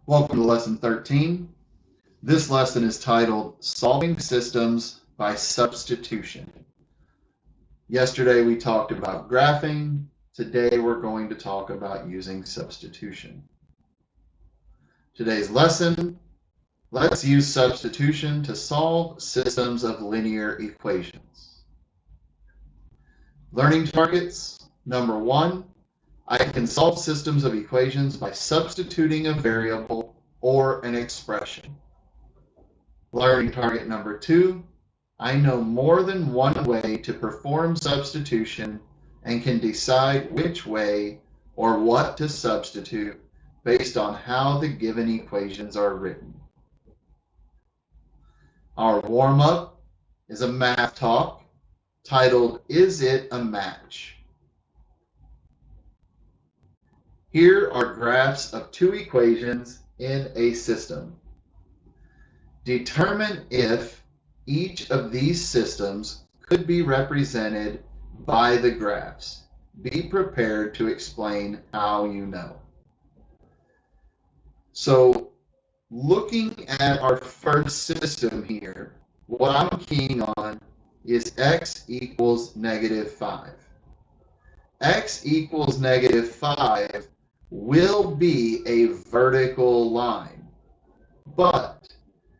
Welcome to Lesson 13. This lesson is titled Solving Systems by Substitution. Yesterday we talked about graphing. Today we're going to talk about using substitution. Today's lesson, let's use substitution to solve systems of linear equations. Learning targets. Number 1, I can solve systems of equations by substituting a variable or an expression. Learning target number 2, I know more than one way to perform substitution and can decide which way or what to substitute based on how the given equations are written. Our warm-up is a math talk titled, Is It a Match? Here are graphs of two equations in a system. Determine if each of these systems could be represented by the graphs. Be prepared to explain how you know. So, looking at our first system here, what I'm keying on is x equals -5. X equals -5 will be a vertical line, but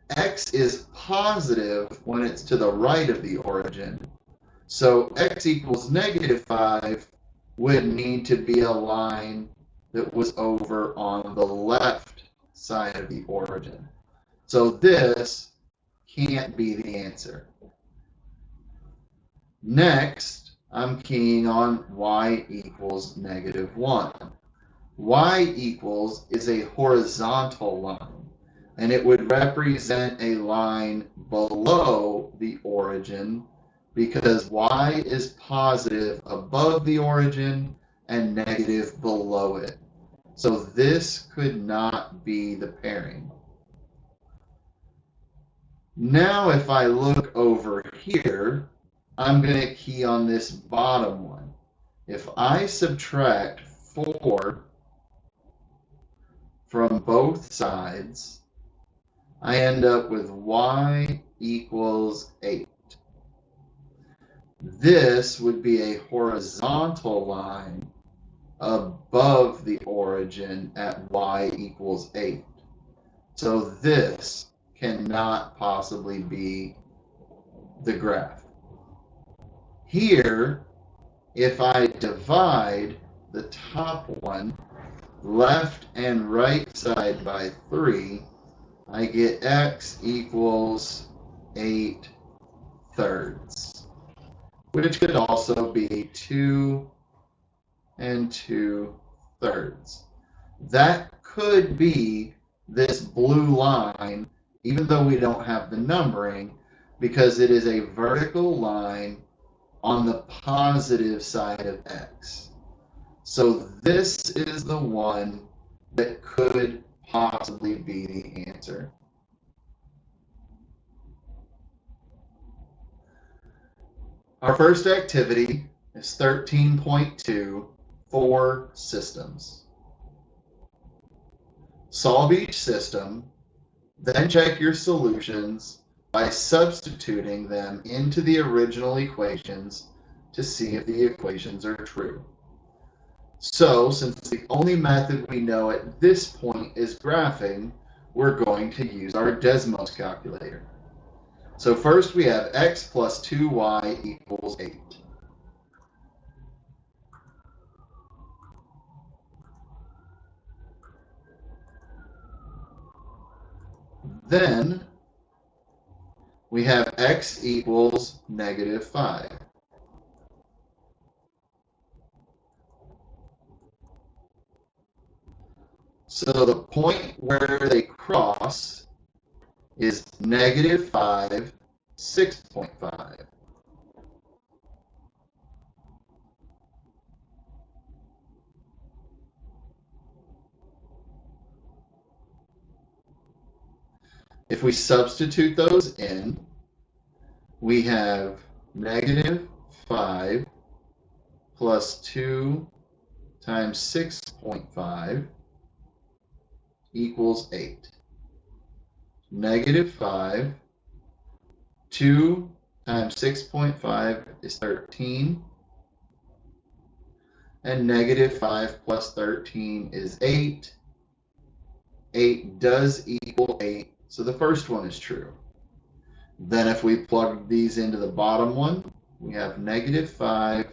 x is positive when it's to the right of the origin. So x equals -5 would need to be a line that was over on the left side of the origin. So this can't be the answer. Next, I'm keying on y equals -1. Y equals is a horizontal line, and it would represent a line below the origin because y is positive above the origin and negative below it. So this could not be the pairing. Now if I look over here, I'm going to key on this bottom one. If I subtract 4 from both sides, I end up with y equals 8. This would be a horizontal line above the origin at y equals 8. So this cannot possibly be the graph. Here, if I divide the top one, left and right side by 3, I get x equals 8/3, which could also be 2 and 2/3. That could be this blue line, even though we don't have the numbering, because it is a vertical line on the positive side of x. So this is the one that could possibly be the answer. Our first activity is 13.2, 4 systems. Solve each system, then check your solutions by substituting them into the original equations to see if the equations are true. So, since the only method we know at this point is graphing, we're going to use our Desmos calculator. So first we have x plus 2y equals 8. Then we have x equals -5. So the point where they cross is -5, 6.5. If we substitute those in, we have -5 plus 2 times 6.5 equals 8. Negative 5. 2 times 6.5 is 13. And negative 5 plus 13 is 8. 8 does equal 8, so the first one is true. Then if we plug these into the bottom one, we have negative 5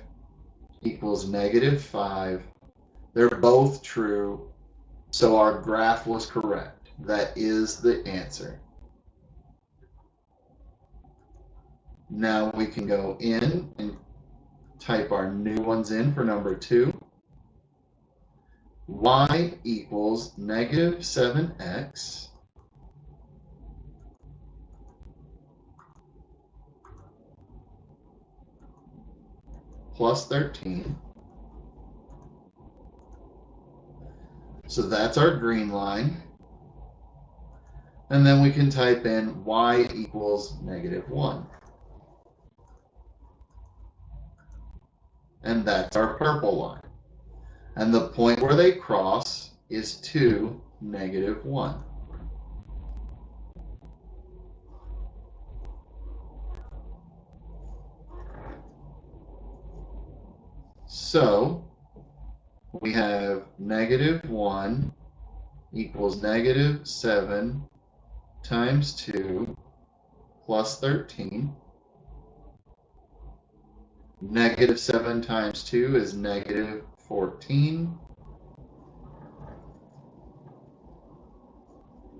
equals negative 5. They're both true, so our graph was correct. That is the answer. Now we can go in and type our new ones in for number 2. Y equals negative 7x plus 13. So that's our green line. And then we can type in y equals negative 1. And that's our purple line. And the point where they cross is 2, negative 1. So we have negative 1 equals negative 7 times 2 plus 13. Negative 7 times 2 is negative 14.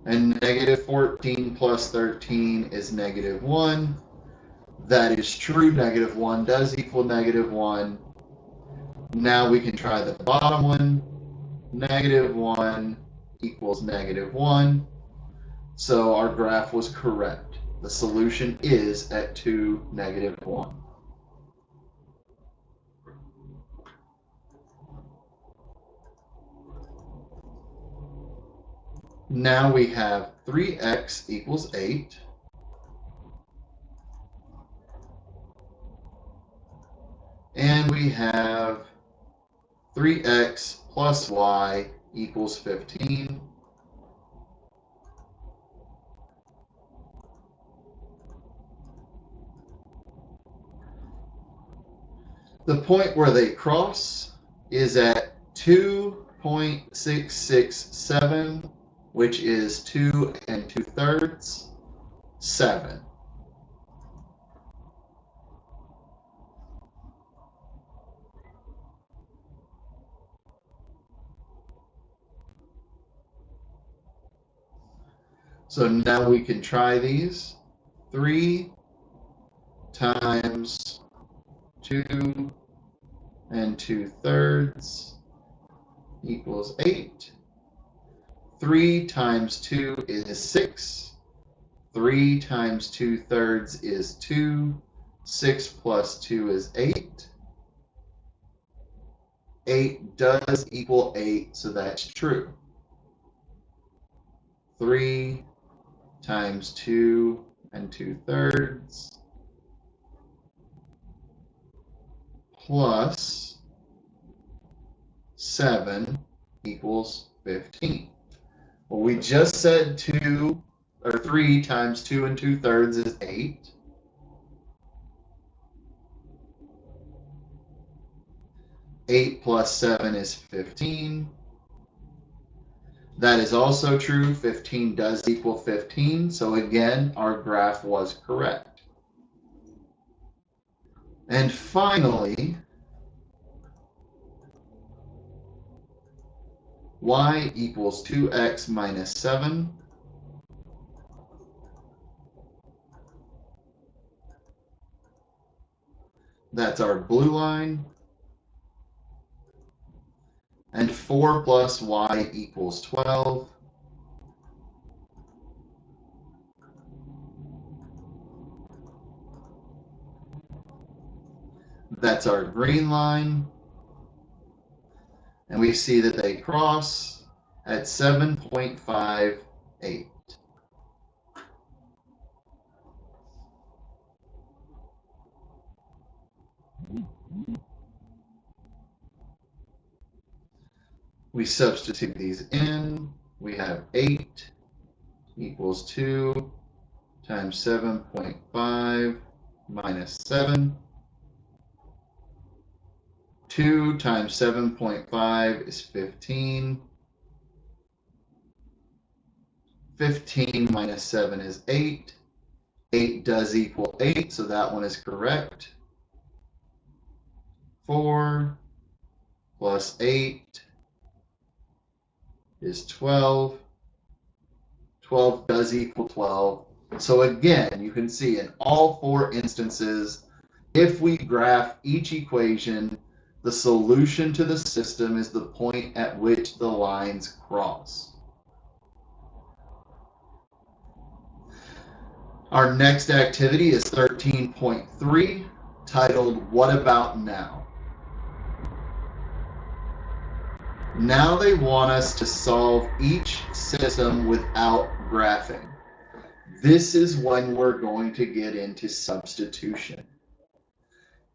And negative 14 plus 13 is negative 1. That is true. Negative 1 does equal negative 1. Now we can try the bottom one. Negative 1 equals negative 1. So our graph was correct. The solution is at 2, negative 1. Now we have 3x equals 8. And we have 3x plus y equals 15. The point where they cross is at 2.667, which is 2 2/3, 7. So now we can try these. 3 times 2 2/3 equals 8. 3 times 2 is 6. 3 times 2/3 is 2. 6 plus 2 is 8. 8 does equal 8, so that's true. 3 times 2 2/3 plus 7 equals 15. Well, we just said 3 times 2 2/3 is 8. 8 plus 7 is 15. That is also true. 15 does equal 15. So again, our graph was correct. And finally, y equals 2x minus 7. That's our blue line. And 4 plus y equals 12. That's our green line. And we see that they cross at 7.58. We substitute these in. we have 8 equals 2 times 7.5 minus 7. 2 times 7.5 is 15. 15 minus 7 is 8. 8 does equal 8, so that one is correct. 4 plus 8 is 12. 12 does equal 12. So again, you can see in all 4 instances, if we graph each equation, the solution to the system is the point at which the lines cross. Our next activity is 13.3, titled What About Now? Now they want us to solve each system without graphing. This is when we're going to get into substitution.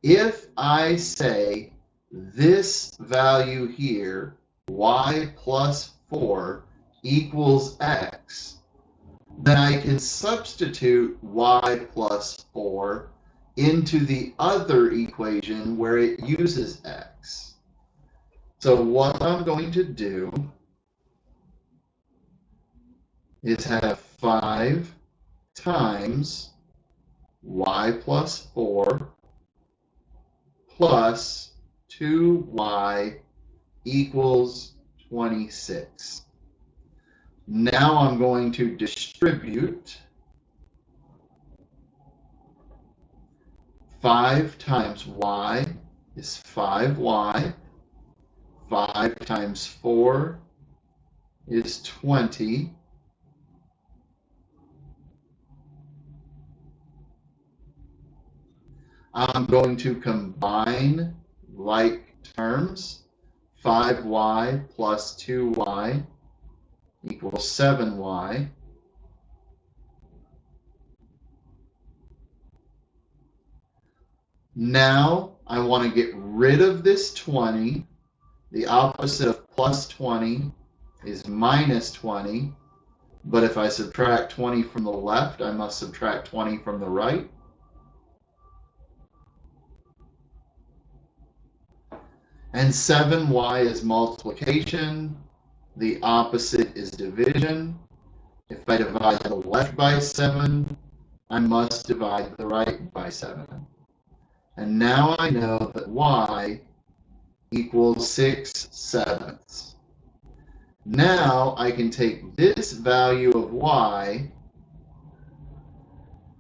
If I say this value here, y plus 4 equals x, then I can substitute y plus 4 into the other equation where it uses x. So what I'm going to do is have 5 times y plus 4 plus 2y equals 26. Now I'm going to distribute 5 times y is 5y. 5 times 4 is 20. I'm going to combine like terms. 5y plus 2y equals 7y. Now I want to get rid of this 20. The opposite of plus 20 is minus 20. But if I subtract 20 from the left, I must subtract 20 from the right. And 7y is multiplication. The opposite is division. If I divide the left by 7, I must divide the right by 7. And now I know that y equals 6/7. Now I can take this value of y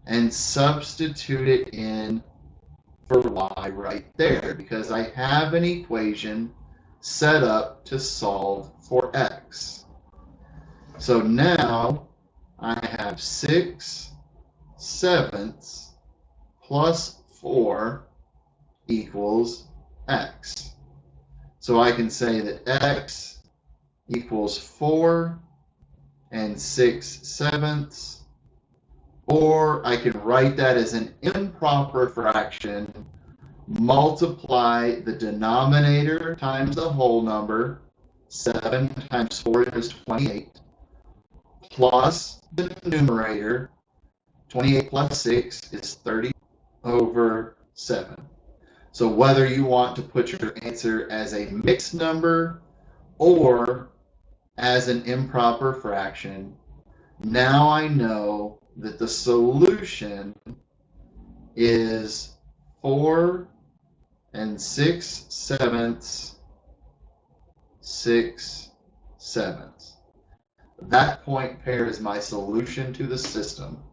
and substitute it in for y right there, because I have an equation set up to solve for x. So now I have 6/7 plus 4 equals x. So I can say that x equals 4 and 6/7, or I can write that as an improper fraction. Multiply the denominator times the whole number. 7 times 4 is 28. Plus the numerator. 28 plus 6 is 30/7. So whether you want to put your answer as a mixed number or as an improper fraction, now I know that the solution is 4 and 6/7. 6/7. That point pair is my solution to the system.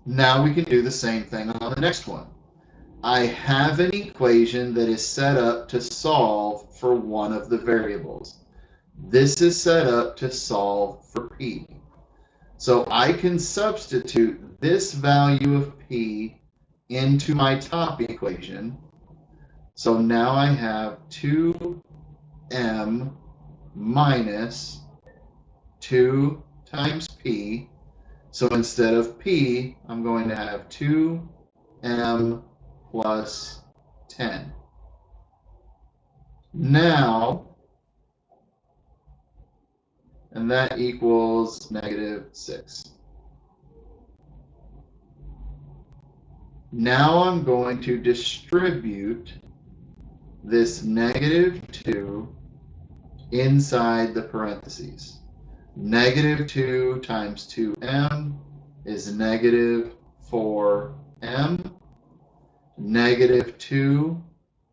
Now we can do the same thing on the next one. I have an equation that is set up to solve for one of the variables. This is set up to solve for p. So I can substitute this value of p into my top equation. So now I have 2m minus 2 times p. So instead of p, I'm going to have 2m plus 10. Now, and that equals -6. Now I'm going to distribute this -2 inside the parentheses. -2 times 2m is -4m. -2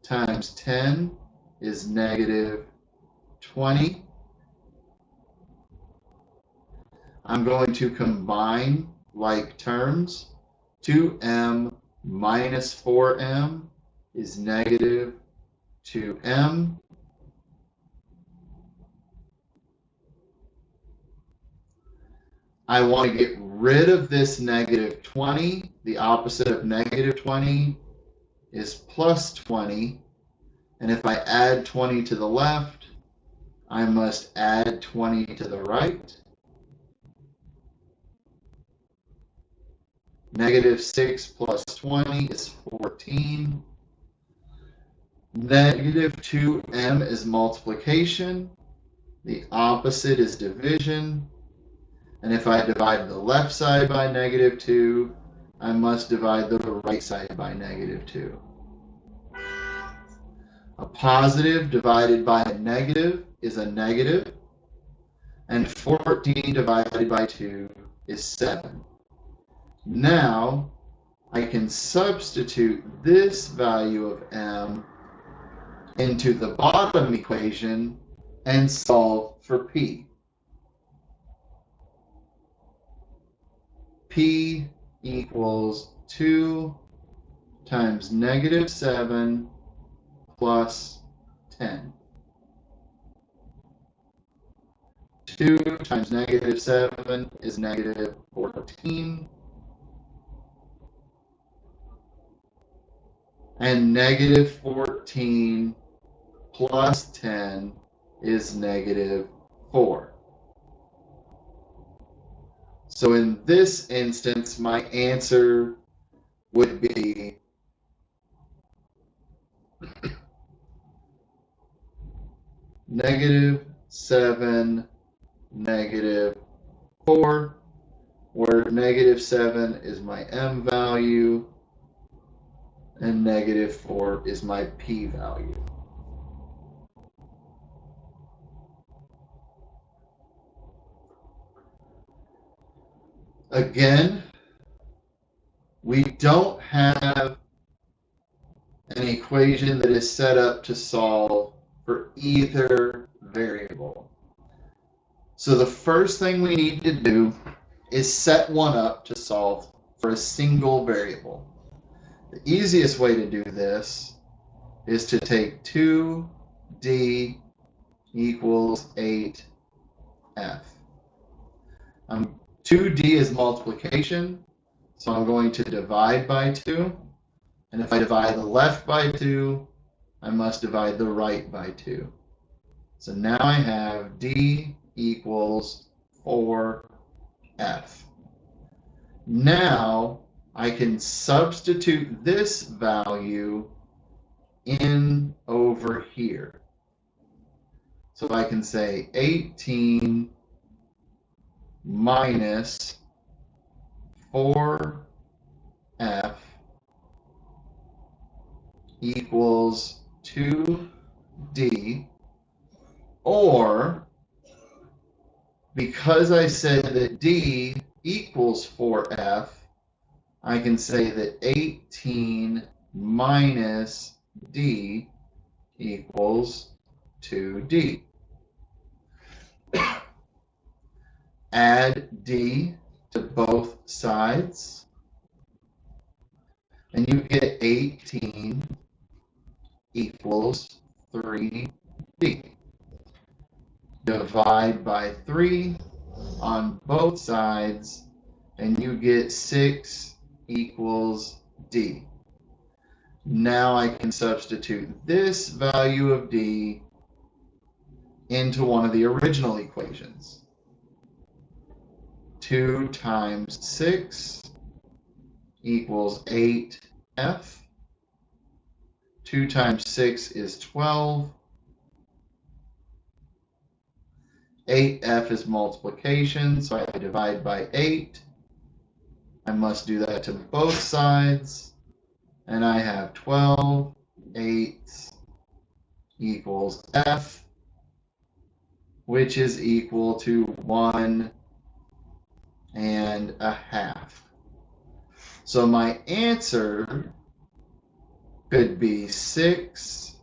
times 10 is -20. I'm going to combine like terms. 2m minus 4m is -2m. I want to get rid of this -20. The opposite of -20 is +20. And if I add 20 to the left, I must add 20 to the right. -6 plus 20 is 14. -2m is multiplication. The opposite is division. And if I divide the left side by -2, I must divide the right side by -2. A positive divided by a negative is a negative. And 14 divided by 2 is 7. Now, I can substitute this value of m into the bottom equation and solve for p. P equals 2 times -7 plus 10. 2 times -7 is -14. And -14 plus 10 is -4. So in this instance, my answer would be -7, -4, where -7 is my m value and -4 is my p value. Again, we don't have an equation that is set up to solve for either variable. So the first thing we need to do is set one up to solve for a single variable. The easiest way to do this is to take 2d equals 8f. 2d is multiplication, so I'm going to divide by 2. And if I divide the left by 2, I must divide the right by 2. So now I have d equals 4f. Now I can substitute this value in over here. So I can say 18 minus 4f equals 2d, or because I said that d equals 4f, I can say that 18 minus d equals 2d. Add d to both sides, and you get 18 equals 3d. Divide by 3 on both sides, and you get 6 equals d. Now I can substitute this value of d into one of the original equations. 2 times 6 equals 8f. 2 times 6 is 12. 8f is multiplication, so I divide by 8. I must do that to both sides. And I have 12 eighths equals f, which is equal to 1 1/2. So my answer could be 6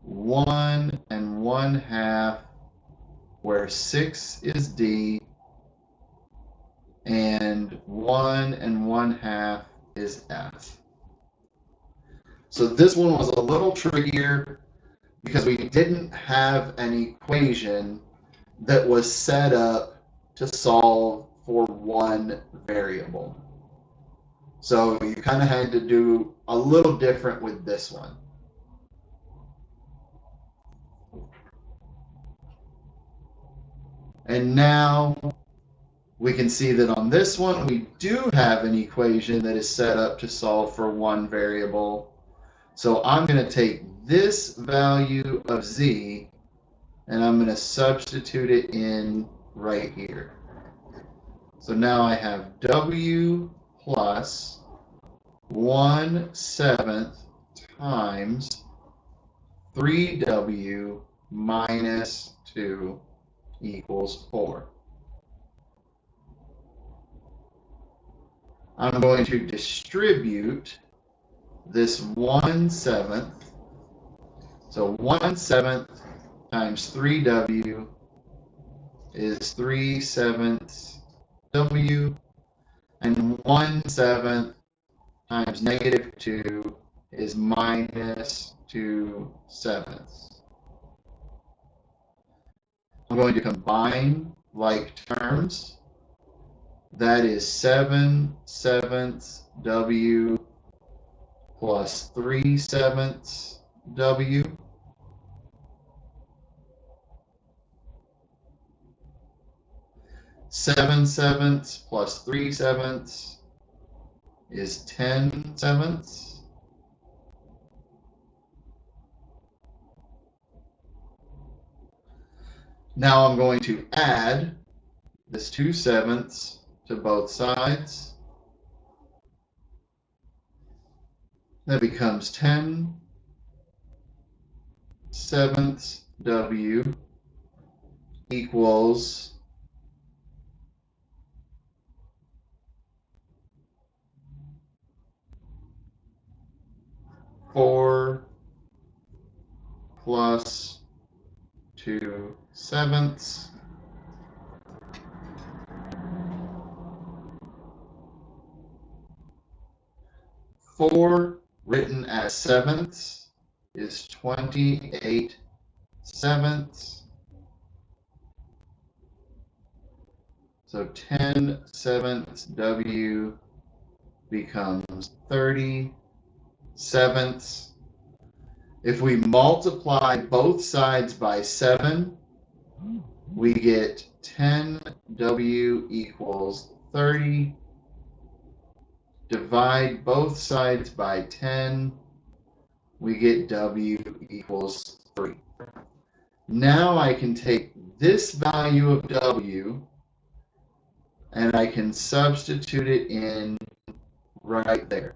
1 1/2, where 6 is D and 1 1/2 is F. So this one was a little trickier because we didn't have an equation that was set up to solve for one variable. So you kind of had to do a little different with this one. And now we can see that on this one, we do have an equation that is set up to solve for one variable. So I'm going to take this value of z and I'm going to substitute it in right here. So now I have w plus 1/7 times 3w minus 2 equals 4. I'm going to distribute this 1/7. So 1/7 times 3w is 3/7 w, and 1/7 times -2 is minus 2/7. I'm going to combine like terms. That is 7/7 w plus 3/7 w. Seven sevenths plus 3/7 is 10/7. Now I'm going to add this 2/7 to both sides. That becomes 10/7 w equals 4 plus 2/7. Four written as sevenths is 28/7. So 10/7 w becomes 30/7. If we multiply both sides by 7, we get 10w equals 30. Divide both sides by 10, we get w equals 3. Now I can take this value of w and I can substitute it in right there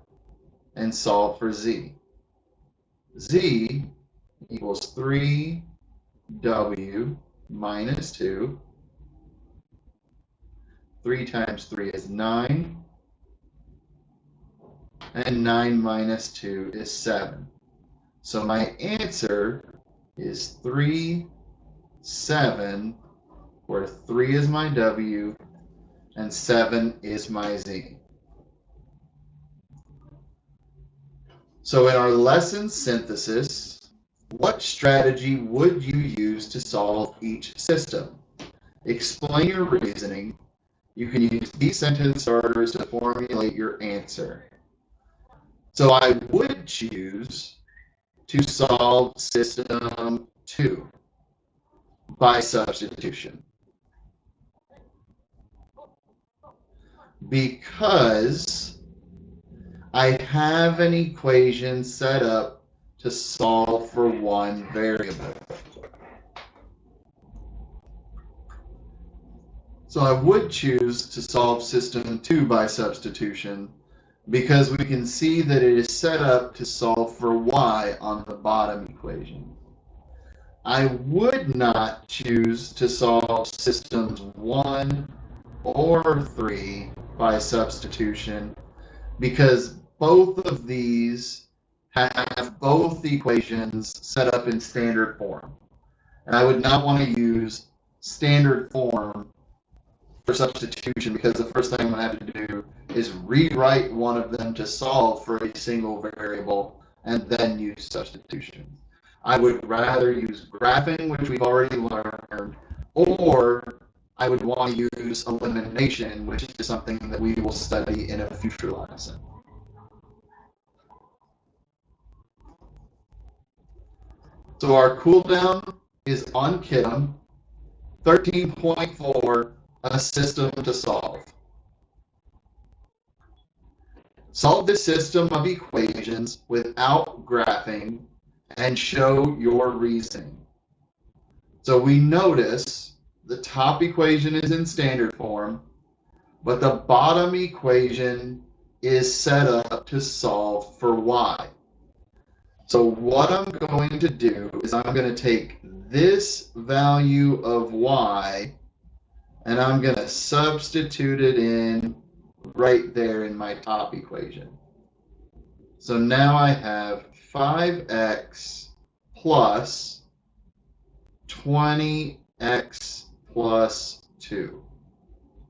and solve for z. Z equals 3w minus 2. 3 times 3 is 9. And 9 minus 2 is 7. So my answer is 3/7, where 3 is my w and 7 is my z. So in our lesson synthesis, what strategy would you use to solve each system? Explain your reasoning. You can use these sentence starters to formulate your answer. So I would choose to solve system 2 by substitution, because I have an equation set up to solve for one variable. So I would choose to solve system 2 by substitution because we can see that it is set up to solve for y on the bottom equation. I would not choose to solve systems 1 or 3 by substitution because both of these have both equations set up in standard form. And I would not want to use standard form for substitution because the first thing I'm going to have to do is rewrite one of them to solve for a single variable and then use substitution. I would rather use graphing, which we've already learned, or I would want to use elimination, which is something that we will study in a future lesson. So our cooldown is on Kitum, 13.4, a system to solve. Solve this system of equations without graphing and show your reasoning. So we notice the top equation is in standard form, but the bottom equation is set up to solve for y. So what I'm going to do is I'm going to take this value of y and I'm going to substitute it in right there in my top equation. So now I have 5x plus 20x plus 2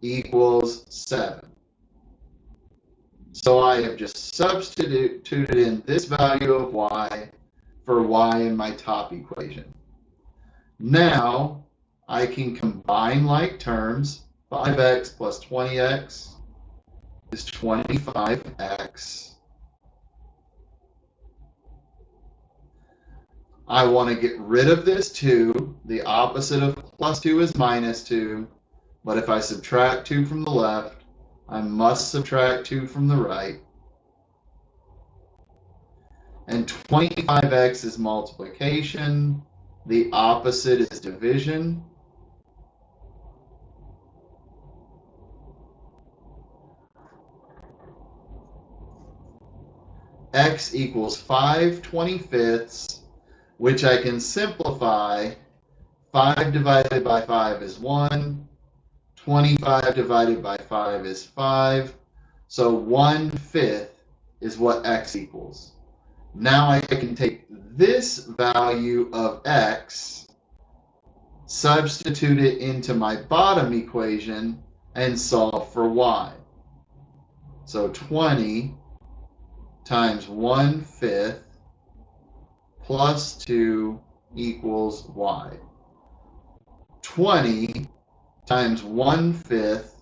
equals 7. So I have just substituted in this value of y for y in my top equation. Now I can combine like terms. 5x plus 20x is 25x. I want to get rid of this 2. The opposite of plus 2 is minus 2. But if I subtract 2 from the left, I must subtract 2 from the right. And 25x is multiplication. The opposite is division. X equals 5/25, which I can simplify. 5 divided by 5 is 1. 25 divided by 5 is 5. So 1/5 is what x equals. Now I can take this value of x, substitute it into my bottom equation, and solve for y. So 20 times 1/5 plus 2 equals y. 20 times 1/5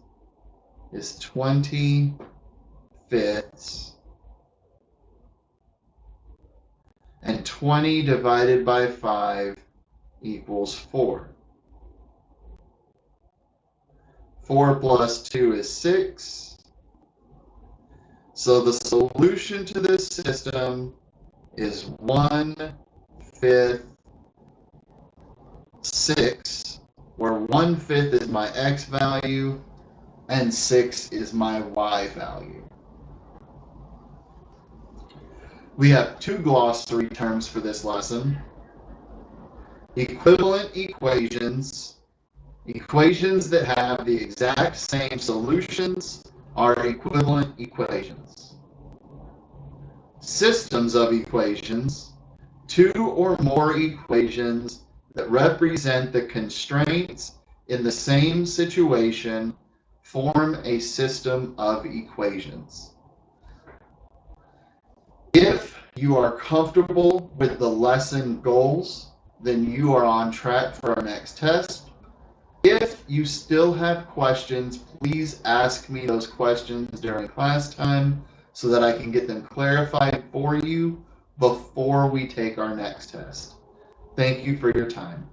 is 20 fifths. And 20 divided by 5 equals 4. 4 plus 2 is 6. So the solution to this system is 1/5 6, where 1/5 is my x value and 6 is my y value. We have 2 glossary terms for this lesson. Equivalent equations. Equations that have the exact same solutions are equivalent equations. Systems of equations. 2 or more equations that represent the constraints in the same situation form a system of equations. If you are comfortable with the lesson goals, then you are on track for our next test. If you still have questions, please ask me those questions during class time so that I can get them clarified for you before we take our next test. Thank you for your time.